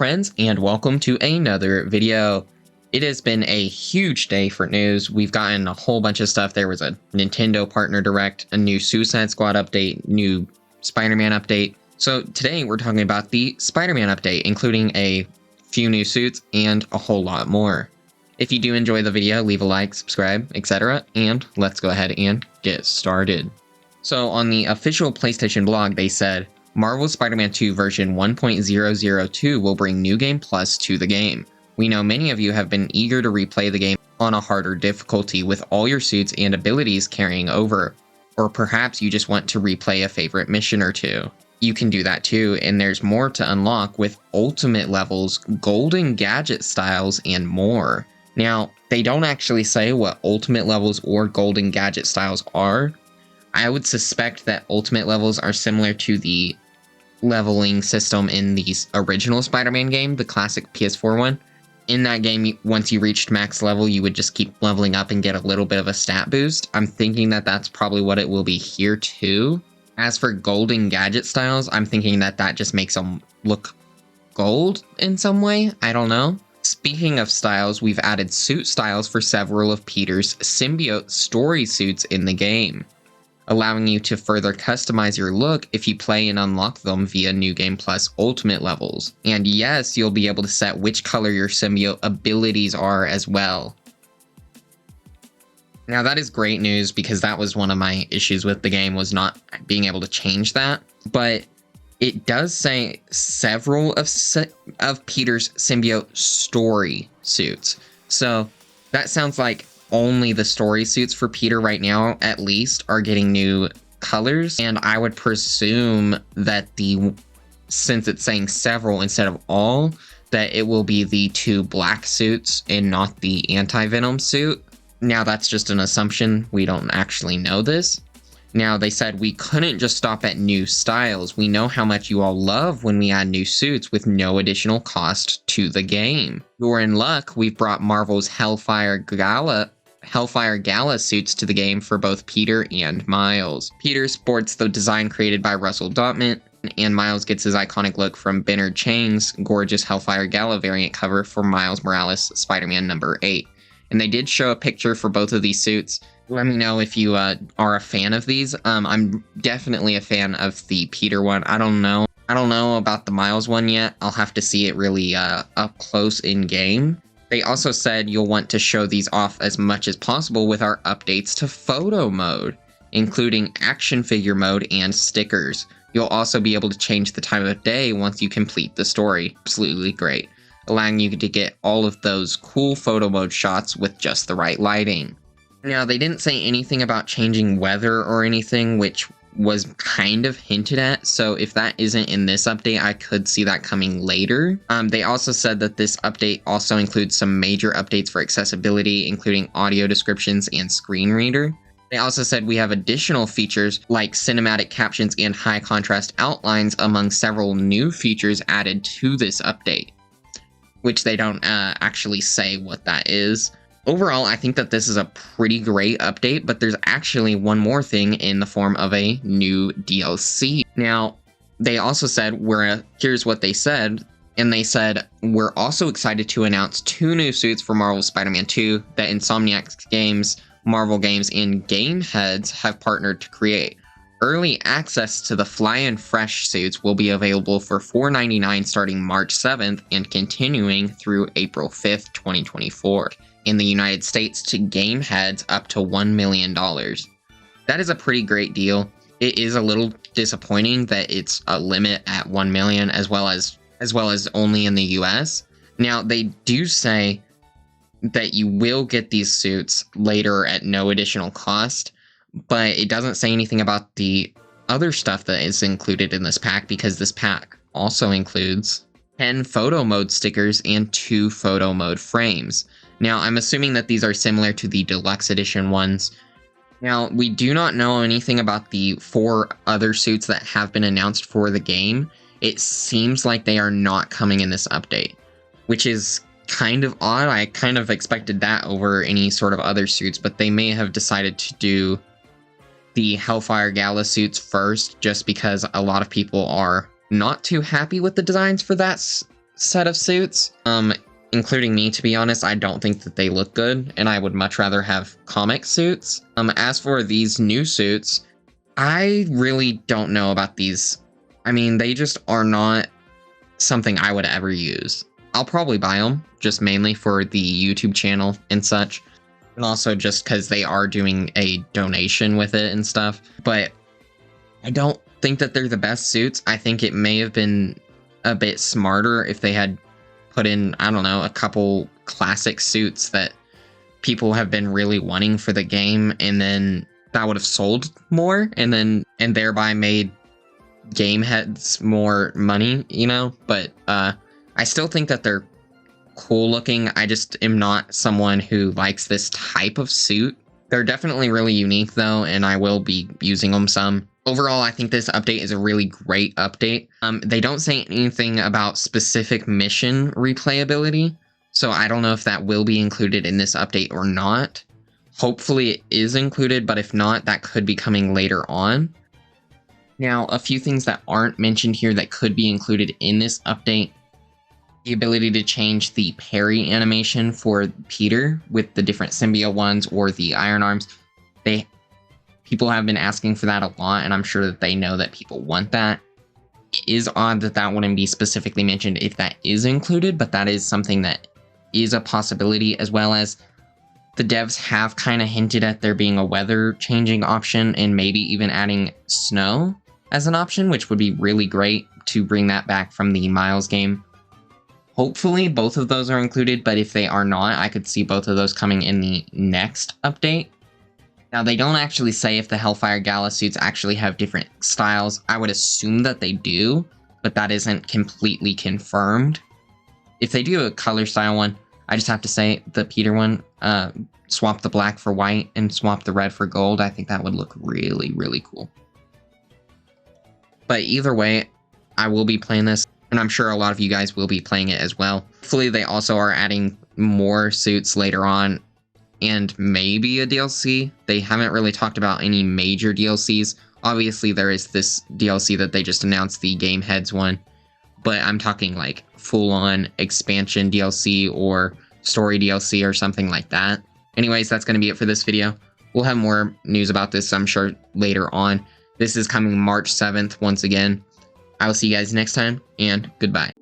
Friends, and welcome to another video. It has been a huge day for news. We've gotten a whole bunch of stuff. There was a Nintendo Partner Direct, a new Suicide Squad update, new Spider-Man update. So today we're talking about the Spider-Man update, including a few new suits and a whole lot more. If you do enjoy the video, leave a like, subscribe, etc. And let's go ahead and get started. So on the official PlayStation blog, they said, Marvel's Spider-Man 2 version 1.002 will bring New Game Plus to the game. We know many of you have been eager to replay the game on a harder difficulty with all your suits and abilities carrying over. Or perhaps you just want to replay a favorite mission or two. You can do that too, and there's more to unlock with ultimate levels, golden gadget styles, and more. Now, they don't actually say what ultimate levels or golden gadget styles are. I would suspect that ultimate levels are similar to the leveling system in the original Spider-Man game, the classic PS4 one. In that game, once you reached max level, you would just keep leveling up and get a little bit of a stat boost. I'm thinking that that's probably what it will be here too. As for golden gadget styles, I'm thinking that that just makes them look gold in some way. I don't know. Speaking of styles, we've added suit styles for several of Peter's symbiote story suits in the game, allowing you to further customize your look if you play and unlock them via New Game Plus Ultimate levels. And yes, you'll be able to set which color your symbiote abilities are as well. Now that is great news because that was one of my issues with the game, was not being able to change that. But it does say several of Peter's symbiote story suits. So that sounds like only the story suits for Peter right now, at least, are getting new colors. And I would presume that since it's saying several instead of all, that it will be the two black suits and not the anti-venom suit. Now that's just an assumption. We don't actually know this. Now they said we couldn't just stop at new styles. We know how much you all love when we add new suits with no additional cost to the game. You're in luck. We've brought Marvel's Hellfire Gala suits to the game for both Peter and Miles. Peter sports the design created by Russell Dotman, and Miles gets his iconic look from Bernard Chang's gorgeous Hellfire Gala variant cover for Miles Morales' Spider-Man number 8. And they did show a picture for both of these suits. Let me know if you are a fan of these. I'm definitely a fan of the Peter one. I don't know about the Miles one yet. I'll have to see it really up close in game. They also said you'll want to show these off as much as possible with our updates to photo mode, including action figure mode and stickers. You'll also be able to change the time of day once you complete the story. Absolutely great, allowing you to get all of those cool photo mode shots with just the right lighting. Now, they didn't say anything about changing weather or anything, which was kind of hinted at, so if that isn't in this update, I could see that coming later. They also said that this update also includes some major updates for accessibility, including audio descriptions and screen reader. They also said we have additional features like cinematic captions and high contrast outlines among several new features added to this update, which they don't actually say what that is. Overall, I think that this is a pretty great update, but there's actually one more thing in the form of a new DLC. Now, they also said, here's what they said, and they said, we're also excited to announce 2 new suits for Marvel's Spider-Man 2 that Insomniac Games, Marvel Games, and Gameheads have partnered to create. Early access to the Fly-In Fresh suits will be available for $4.99 starting March 7th and continuing through April 5th, 2024. In the United States to Gameheads up to $1 million. That is a pretty great deal. It is a little disappointing that it's a limit at 1 million as well as only in the US. Now, they do say that you will get these suits later at no additional cost, but it doesn't say anything about the other stuff that is included in this pack, because this pack also includes 10 photo mode stickers and 2 photo mode frames. Now, I'm assuming that these are similar to the deluxe edition ones. Now, we do not know anything about the 4 other suits that have been announced for the game. It seems like they are not coming in this update, which is kind of odd. I kind of expected that over any sort of other suits, but they may have decided to do the Hellfire Gala suits first, just because a lot of people are not too happy with the designs for that set of suits, including me, to be honest. I don't think that they look good, and I would much rather have comic suits. As for these new suits, I really don't know about these. I mean, they just are not something I would ever use. I'll probably buy them, just mainly for the YouTube channel and such, and also just because they are doing a donation with it and stuff. But I don't think that they're the best suits. I think it may have been a bit smarter if they had put in, I don't know, a couple classic suits that people have been really wanting for the game, and then that would have sold more, and thereby made game heads more money, you know? But I still think that they're cool looking. I just am not someone who likes this type of suit. They're definitely really unique though, and I will be using them some. Overall, I think this update is a really great update. They don't say anything about specific mission replayability, so I don't know if that will be included in this update or not. Hopefully it is included, but if not, that could be coming later on. Now, a few things that aren't mentioned here that could be included in this update: the ability to change the parry animation for Peter with the different symbiote ones or the iron arms. People have been asking for that a lot, and I'm sure that they know that people want that. It is odd that that wouldn't be specifically mentioned if that is included, but that is something that is a possibility, as well as the devs have kind of hinted at there being a weather changing option and maybe even adding snow as an option, which would be really great to bring that back from the Miles game. Hopefully both of those are included, but if they are not, I could see both of those coming in the next update. Now, they don't actually say if the Hellfire Gala suits actually have different styles. I would assume that they do, but that isn't completely confirmed. If they do a color style one, I just have to say the Peter one, swap the black for white and swap the red for gold. I think that would look really, really cool. But either way, I will be playing this, and I'm sure a lot of you guys will be playing it as well. Hopefully they also are adding more suits later on, and maybe a DLC. They haven't really talked about any major DLCs. Obviously, there is this DLC that they just announced, the Game Heads one, but I'm talking like full-on expansion DLC or story DLC or something like that. Anyways, that's going to be it for this video. We'll have more news about this, I'm sure, later on. This is coming March 7th once again. I will see you guys next time, and goodbye.